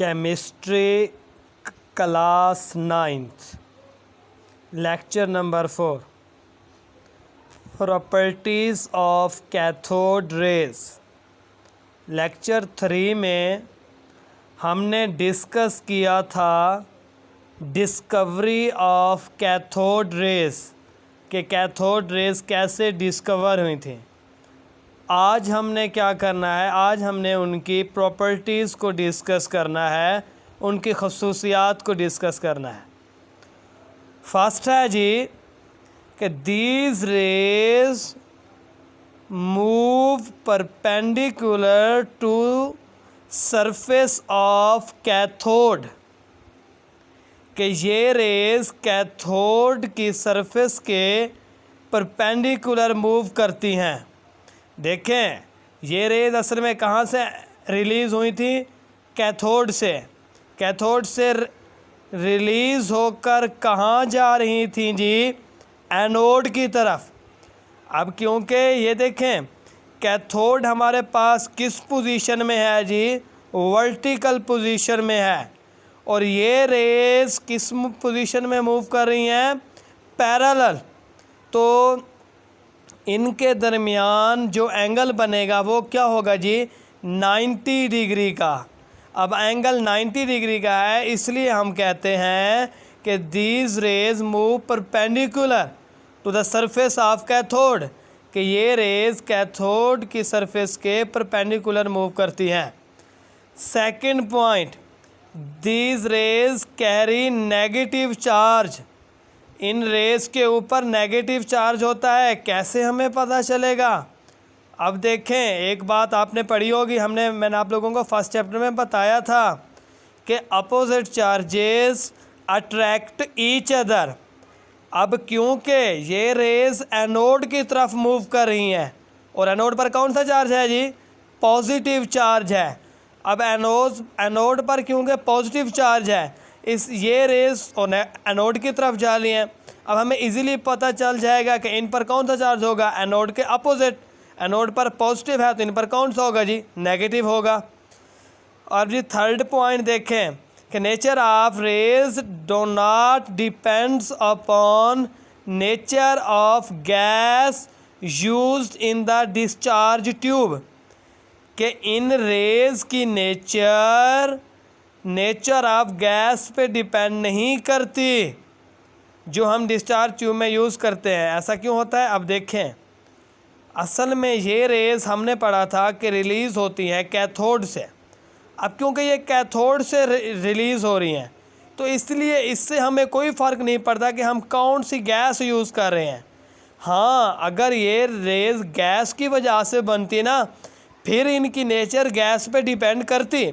Chemistry class 9th lecture number 4 properties of cathode rays. Lecture 3 में हमने discuss किया था डिस्कवरी ऑफ कैथोड रेज कि कैथोड रेज कैसे डिस्कवर हुई थी। आज हमने क्या करना है, आज हमने उनकी प्रॉपर्टीज़ को डिस्कस करना है, उनकी खसूसियात को डिस्कस करना है। फर्स्ट है जी कि these rays move perpendicular to surface of cathode, कि ये रेज कैथोड की सरफेस के परपेंडिकुलर मूव करती हैं। देखें, ये रेज असल में कहाँ से रिलीज़ हुई थी? कैथोड से। कैथोड से रिलीज़ होकर कहाँ जा रही थी जी? एनोड की तरफ। अब क्योंकि ये देखें, कैथोड हमारे पास किस पोजीशन में है जी? वर्टिकल पोजीशन में है, और ये रेज किस पोजीशन में मूव कर रही हैं? पैरेलल। तो इनके दरमियान जो एंगल बनेगा वो क्या होगा जी? 90 डिग्री का। अब एंगल 90 डिग्री का है, इसलिए हम कहते हैं कि these rays move perpendicular to the surface of cathode, कि ये रेज कैथोड की सरफेस के परपेंडिकुलर मूव करती हैं। Second point, these rays carry negative charge. इन रेज के ऊपर नेगेटिव चार्ज होता है। कैसे हमें पता चलेगा? अब देखें, एक बात आपने पढ़ी होगी, मैंने आप लोगों को फर्स्ट चैप्टर में बताया था कि opposite charges attract each other. अब क्योंकि ये रेज एनोड की तरफ मूव कर रही हैं, और एनोड पर कौन सा चार्ज है जी? पॉजिटिव चार्ज है। अब एनोड पर क्योंकि पॉजिटिव चार्ज है, ये रेज एनोड की तरफ जा रही हैं। अब हमें इजीली पता चल जाएगा कि इन पर कौन सा चार्ज होगा? एनोड के अपोजिट। एनोड पर पॉजिटिव है तो इन पर कौन सा होगा जी? नेगेटिव होगा। और जी थर्ड पॉइंट देखें कि nature of rays do not depends upon nature of gas used in the discharge tube, कि इन रेज की नेचर ऑफ गैस पे डिपेंड नहीं करती जो हम डिस्चार्ज ट्यूब में यूज़ करते हैं। ऐसा क्यों होता है? अब देखें, असल में ये रेज हमने पढ़ा था कि रिलीज़ होती हैं कैथोड से। अब क्योंकि ये कैथोड से रिलीज़ हो रही हैं, तो इसलिए इससे हमें कोई फ़र्क नहीं पड़ता कि हम कौन सी गैस यूज़ कर रहे हैं। हाँ, अगर ये रेज गैस की वजह से बनती ना, फिर इनकी नेचर गैस पे डिपेंड करती।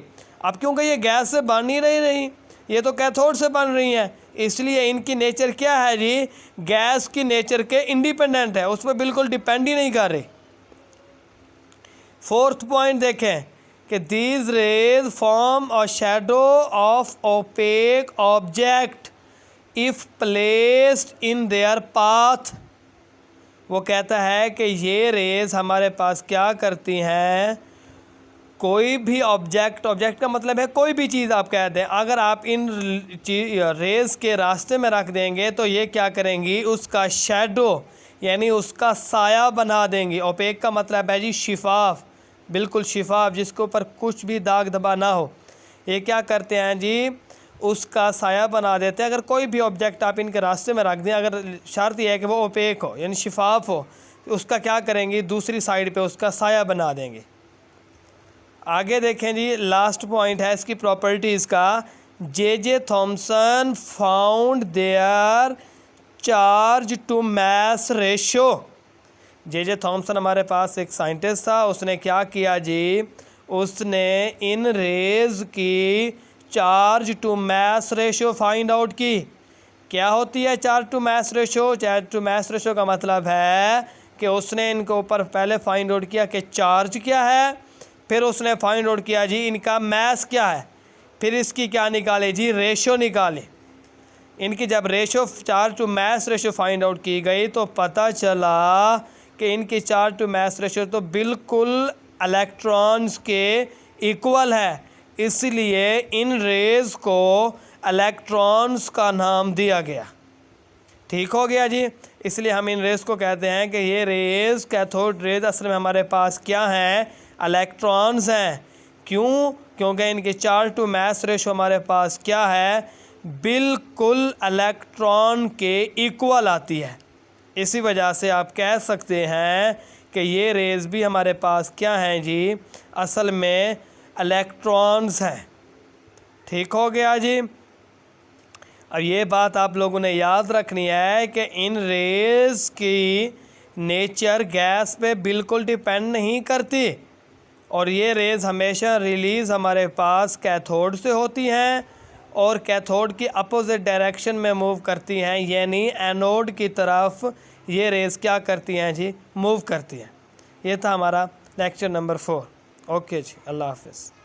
अब क्योंकि ये गैस से बन ही नहीं, ये तो कैथोड से बन रही हैं, इसलिए इनकी नेचर क्या है जी? गैस की नेचर के इंडिपेंडेंट है, उस पर बिल्कुल डिपेंड ही नहीं कर रही। फोर्थ पॉइंट देखें कि these raise form a shadow of opaque object if placed in their path. वो कहता है कि ये रेज हमारे पास क्या करती हैं? कोई भी ऑब्जेक्ट का मतलब है कोई भी चीज़ आप कह दें, अगर आप इन रेज के रास्ते में रख देंगे तो ये क्या करेंगी? उसका शैडो यानी उसका साया बना देंगी। ओपेक का मतलब है जी शिफाफ, बिल्कुल शिफाफ, जिसके ऊपर कुछ भी दाग धब्बा ना हो। ये क्या करते हैं जी? उसका साया बना देते हैं। अगर कोई भी ऑब्जेक्ट आप इनके रास्ते में रख दें, अगर शर्त यह है कि वो ओपेक हो यानी शिफाफ हो, तो उसका क्या करेंगी? दूसरी साइड पे उसका साया बना देंगे। आगे देखें जी, लास्ट पॉइंट है इसकी प्रॉपर्टीज़ का। J Thomson found their charge to mass ratio. J Thomson हमारे पास एक साइंटिस्ट था, उसने क्या किया जी? उसने इन रेज की charge to mass ratio find out की। क्या होती है charge to mass ratio? Charge to mass ratio का मतलब है कि उसने इनके ऊपर पहले फाइंड आउट किया कि चार्ज क्या है, फिर उसने फाइंड आउट किया जी इनका मास क्या है, फिर इसकी क्या निकाले जी? रेशो निकाले। इनकी जब ratio charge to mass ratio find out की गई तो पता चला कि इनकी चार्ज टू मास रेशो तो बिल्कुल इलेक्ट्रॉन्स के इक्वल है, इसलिए इन रेज़ को इलेक्ट्रॉन्स का नाम दिया गया। ठीक हो गया जी। इसलिए हम इन रेज़ को कहते हैं कि ये रेज़ कैथोड रेज़ असल में हमारे पास क्या हैं, इलेक्ट्रॉन्स हैं। क्यों? क्योंकि इनकी चार्ज टू मास रेशो हमारे पास क्या है, बिल्कुल इलेक्ट्रॉन के इक्वल आती है। इसी वजह से आप कह सकते हैं कि ये रेज़ भी हमारे पास क्या हैं जी, असल में इलेक्ट्रॉन्स हैं। ठीक हो गया जी। अब ये बात आप लोगों ने याद रखनी है कि इन रेज़ की नेचर गैस पे बिल्कुल डिपेंड नहीं करती, और ये रेज़ हमेशा रिलीज़ हमारे पास कैथोड से होती हैं और कैथोड की अपोजिट डायरेक्शन में मूव करती हैं, यानी एनोड की तरफ ये रेज़ क्या करती हैं जी, मूव करती हैं। ये था हमारा लेक्चर नंबर 4। ओके जी, अल्लाह हाफ़िज़।